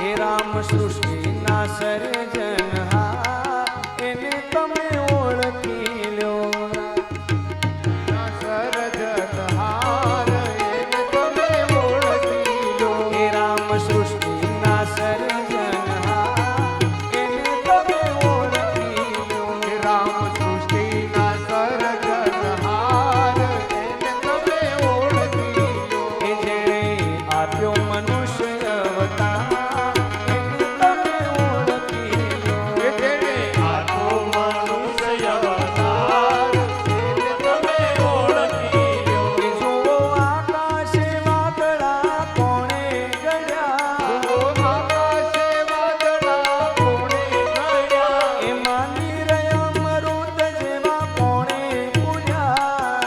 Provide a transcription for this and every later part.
હે રામ સૃષ્ટિ ના સર્જનહાર એને તમે ઓળખી લો સર્જનહાર એને તમે ઓળખી લો હે રામ સૃષ્ટિ ના સર્જનહાર એને તમે ઓળખી લો રામ સૃષ્ટિના સર્જનહાર એને તમે ઓળખી લો એ જેણે આપ્યો મનુષ્ય અવતાર એને તમે ઓળખી લો જેણે આતો મનુષ્ય અવતાર એને તમે ઓળખી લો એ જુઓ આકાશે વાદળા કોણે ઘડ્યા આકાશે વાદળા કોણે ઘડ્યા એ માની રહ્યા મરુદ જેવા કોણે પૂર્યા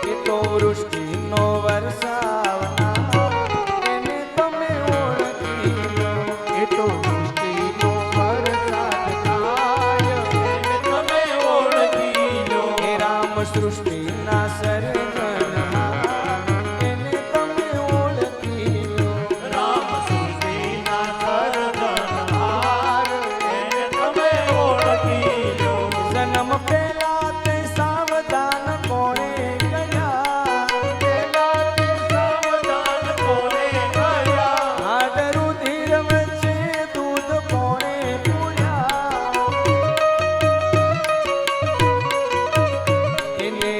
એ તો વૃષ્ટિનો વરસાવનાર એને તમે ઓળખી લો એ તો સૃષ્ટિનો વરસાદ થાય એને તમે ઓળખી લો હે રામ સૃષ્ટિના સર્જનહાર એને તમે ઓળખી લો રામ સૃષ્ટિના સર્જનહાર એને તમે ઓળખી લો જન્મ પહેલા તે સાવધાન કોણે ગયા પેલા તે સાવધાન કોણે ગયા હાડ રુધિર વચ્ચે દૂધ કોણે પૂર્યા એને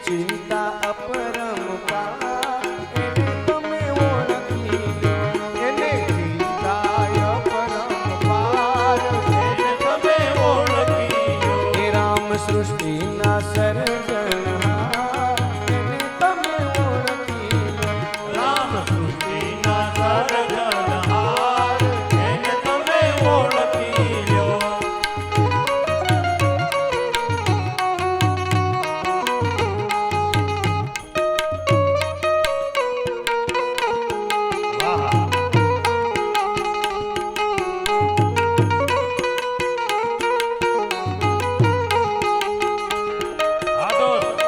ચિંતા અપરંપાર એને તમે ઓળખી લો એને ચિંતાય પરંપાર એને તમે ઓળખી લો હે રામ સૃષ્ટિના સર્જનહાર એને તમે ઓળખી લો રામ સૃષ્ટિના સર્જનહાર એને તમે ઓળખી લો વાહ આ દોસ્ત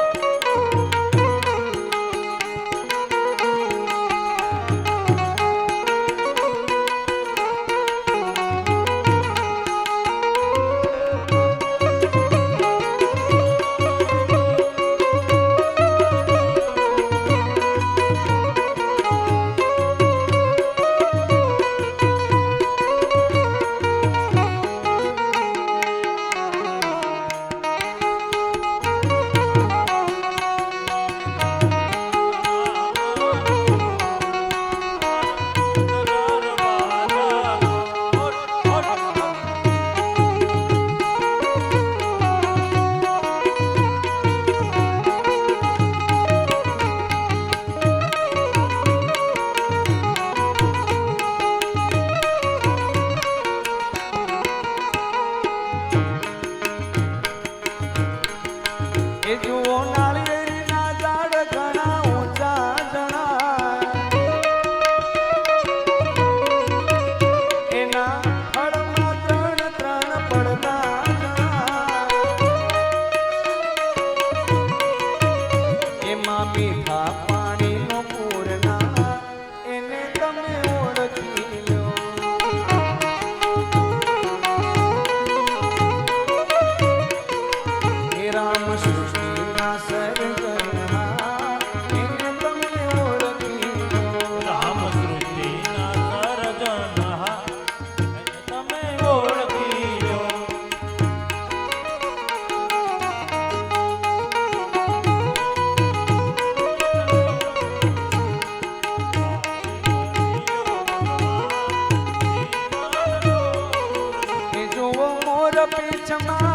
એ જુઓ નાળિયેરીના ઝાડ ઘણા ઊંચા જણાય એના ફળમાં ત્રણ ત્રણ પડદા જણાય એમાં મીઠા પાણીનો પૂરના એને તમે ઓળખી લો હે રામ સૃષ્ટિના સર્જનહાર એને તમે ઓળખી લો રામ સૃષ્ટિના સર્જનહાર એને તમે ઓળખી લો એ જુઓ મોર પીછમાં